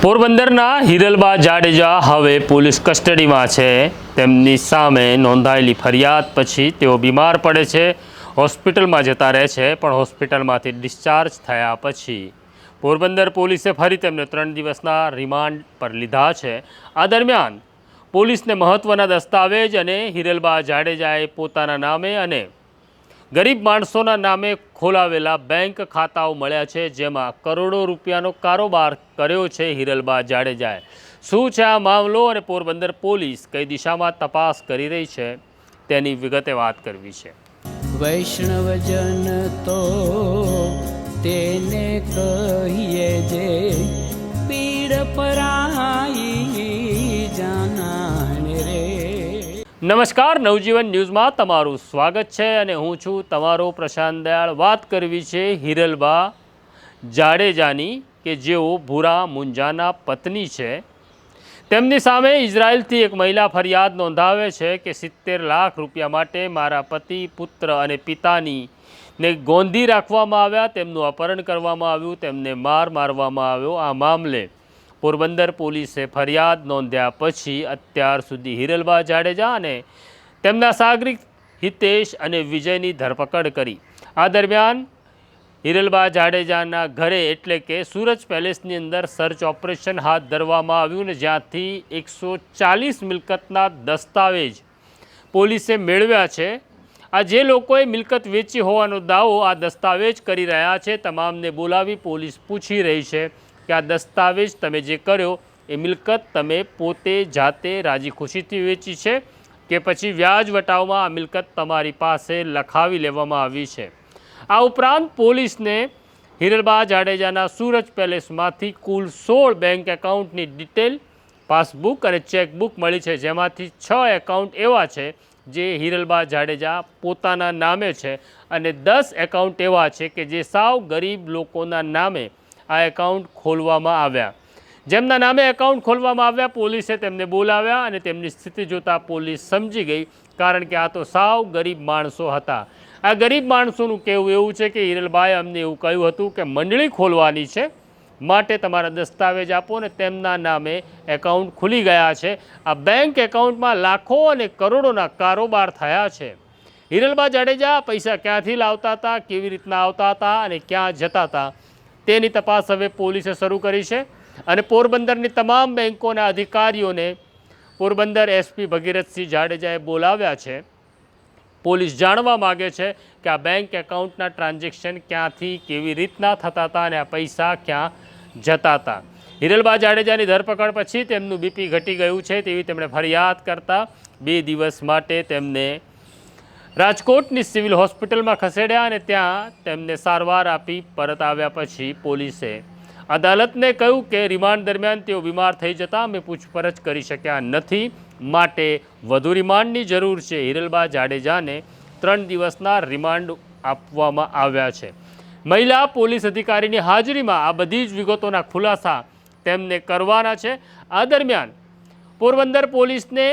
પોરબંદરના હિરલબા જાડેજા હવે પોલીસ કસ્ટડીમાં છે। તેમની સામે નોંધાયેલી ફરિયાદ પછી તેઓ બીમાર પડે છે, હોસ્પિટલમાં જતા રહે છે, પણ હોસ્પિટલમાંથી ડિસ્ચાર્જ થયા પછી પોરબંદર પોલીસે ફરી તેમને 3 દિવસના રિમાન્ડ પર લીધા છે। આ દરમિયાન પોલીસને મહત્વના દસ્તાવેજ અને હિરલબા જાડેજાએ પોતાના નામે અને ગરીબ માણસોના નામે ખોલાવેલા બેંક ખાતાઓ મળ્યા છે, જેમાં કરોડો રૂપિયાનો કારોબાર કર્યો છે હિરલબા જાડેજાએ। શું છે આ મામલો અને પોરબંદર પોલીસ કઈ દિશામાં તપાસ કરી રહી છે તેની વિગતે વાત કરવી છે। વૈષ્ણવજન તો તેને કહીએ જે પીડ પરાઈ જાનાને રે। નમસ્કાર, નવજીવન ન્યૂઝમાં તમારું સ્વાગત છે અને હું છું તમારો પ્રશાંત દયાળ। વાત કરવી છે હિરલબા જાડેજાની કે જેઓ ભૂરા મુંજાના પત્ની છે। તેમની સામે ઇઝરાયલથી એક મહિલા ફરિયાદ નોંધાવે છે કે 70 લાખ રૂપિયા માટે મારા પતિ, પુત્ર અને પિતાની ને ગોંધી રાખવામાં આવ્યા, તેમનું અપહરણ કરવામાં આવ્યું, તેમને મારવામાં આવ્યો। આ મામલે પોરબંદર પોલીસે ફરિયાદ નોંધ્યા પછી અત્યાર સુધી હિરલબા જાડેજા અને તેમના સાગરિક હિતેશ અને વિજયની ધરપકડ કરી। આ દરમિયાન હિરલબા જાડેજાના ઘરે એટલે કે સૂરજ પેલેસની અંદર સર્ચ ઓપરેશન હાથ ધરવામાં આવ્યું ને જ્યાંથી 140 મિલકતના દસ્તાવેજ પોલીસે મેળવ્યા છે। આ જે લોકોએ મિલકત વેચી હોવાનો દાવો આ દસ્તાવેજ કરી રહ્યા છે, તમામને બોલાવી પોલીસ પૂછી રહી છે કે આ દસ્તાવેજ તમે જે કર્યો એ મિલકત તમે પોતે જાતે રાજી ખુશીથી વેચી છે કે પછી વ્યાજ વટાવમાં આ મિલકત તમારી પાસે લખાવી લેવામાં આવી છે। આ ઉપરાંત પોલીસને હિરલબા જાડેજાના સૂરજ પેલેસમાંથી કુલ 16 બેંક એકાઉન્ટની ડિટેલ, પાસબુક અને ચેકબુક મળી છે, જેમાંથી 6 એકાઉન્ટ એવા છે જે હિરલબા જાડેજા પોતાના નામે છે અને 10 એકાઉન્ટ એવા છે કે જે સાવ ગરીબ લોકોના નામે આ એકાઉન્ટ ખોલવામાં આવ્યા। જેમના નામે એકાઉન્ટ ખોલવામાં આવ્યા પોલીસે તેમને બોલાવ્યા અને તેમની સ્થિતિ જોતા પોલીસ સમજી ગઈ, કારણ કે આ તો સાવ ગરીબ માણસો હતા। આ ગરીબ માણસોનું કહેવું એવું છે કે હિરલબાએ અમને એવું કહ્યું હતું કે મંડળી ખોલવાની છે, માટે તમારા દસ્તાવેજ આપો ને તેમના નામે એકાઉન્ટ ખુલી ગયા છે। આ બેંક એકાઉન્ટમાં લાખો અને કરોડોના કારોબાર થયા છે। હિરલબા જાડેજા પૈસા ક્યાંથી લાવતા હતા, કેવી રીતના આવતા હતા અને ક્યાં જતા હતા તેની તપાસ હવે પોલીસે શરૂ કરી છે અને પોરબંદરની તમામ બેંકોના અધિકારીઓને પોરબંદર એસપી ભગીરથસિંહ જાડેજાએ બોલાવ્યા છે। પોલીસ જાણવા માગે છે કે આ બેંક એકાઉન્ટના ટ્રાન્ઝેક્શન ક્યાંથી કેવી રીતના થતા હતા અને આ પૈસા ક્યાં જતા હતા। હિરલબા જાડેજાની ધરપકડ પછી તેમનું બીપી ઘટી ગયું છે તેવી તેમણે ફરિયાદ કરતા 2 દિવસ માટે તેમને રાજકોટની સિવિલ હોસ્પિટલમાં ખસેડ્યા અને ત્યાં તેમને સારવાર આપી પરત આવ્યા પછી પોલીસે અદાલતને કહ્યું કે રિમાન્ડ દરમિયાન તેઓ બીમાર થઈ જતા અમે પૂછપરછ કરી શક્યા નથી, માટે વધુ રિમાન્ડની જરૂર છે। હિરલબા જાડેજાને 3 દિવસના રિમાન્ડ આપવામાં આવ્યા છે। મહિલા પોલીસ અધિકારીની હાજરીમાં આ બધી જ વિગતોના ખુલાસા તેમને કરવાના છે। આ દરમિયાન પોરબંદર પોલીસને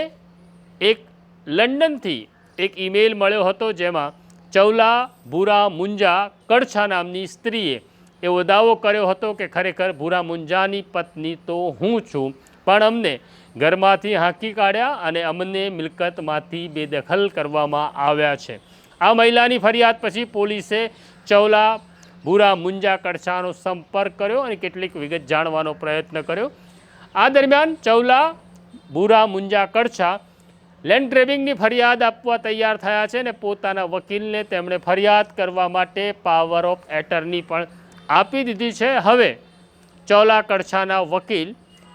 એક લંડનથી એક ઈમેલ મળ્યો હતો, જેમાં ચૌલા ભૂરા મુંજા કડછા નામની સ્ત્રીએ એવો દાવો કર્યો હતો કે ખરેખર ભૂરા મુંજાની પત્ની તો હું છું, પણ અમને ઘરમાંથી હાંકી કાઢ્યા અને અમને મિલકતમાંથી બેદખલ કરવામાં આવ્યા છે। આ મહિલાની ફરિયાદ પછી પોલીસે ચૌલા ભૂરા મુંજા કડછાનો સંપર્ક કર્યો અને કેટલીક વિગત જાણવાનો પ્રયત્ન કર્યો। આ દરમિયાન ચૌલા ભૂરા મુંજા કડછા લેન્ડ ગ્રેબિંગની ફરિયાદ આપવા તૈયાર થયા છે અને પોતાના વકીલને તેમણે ફરિયાદ કરવા માટે પાવર ઓફ એટર્ની પણ આપી દીધી છે। હવે ચૌલા કડછાના વકીલ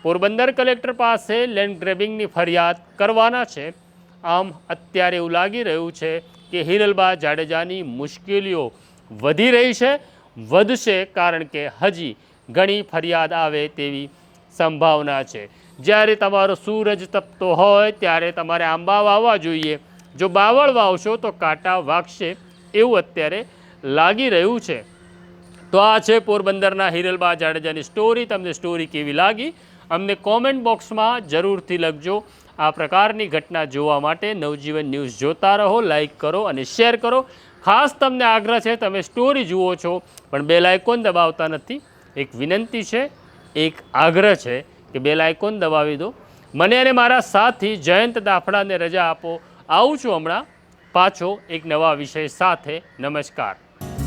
પોરબંદર કલેક્ટર પાસે લેન્ડ ગ્રેબિંગની ફરિયાદ કરવાના છે। આમ અત્યારે એવું લાગી રહ્યું છે કે હિરલબા જાડેજાની મુશ્કેલીઓ વધી રહી છે, વધશે, કારણ કે હજી ઘણી ફરિયાદ આવે તેવી સંભાવના છે। જ્યારે તમારો સૂરજ તપતો હોય ત્યારે તમારે આંબા વાવવા જોઈએ, જો બાવળ વાવશો તો કાંટા વાગશે, એવું અત્યારે લાગી રહ્યું છે। તો આ છે પોરબંદરના હિરલબા જાડેજાની સ્ટોરી। તમને સ્ટોરી કેવી લાગી અમને કોમેન્ટ બોક્સમાં જરૂરથી લખજો। આ પ્રકારની ઘટના જોવા માટે નવજીવન ન્યૂઝ જોતા રહો, લાઈક કરો અને શેર કરો। ખાસ તમને આગ્રહ છે, તમે સ્ટોરી જુઓ છો પણ બેલ આઇકોન દબાવતા નથી, એક વિનંતી છે એક આગ્રહ છે કે બેલ આઇકોન દબાવી દો. મને અને મારા સાથી જયંત દાફડાને રજા આપો. આવું છું હમણાં પાછો એક નવા વિષય સાથે. નમસ્કાર.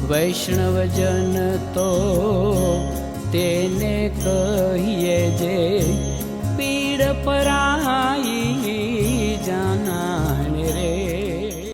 વૈષ્ણવજન તો તેને કહીએ જે પીડ પરા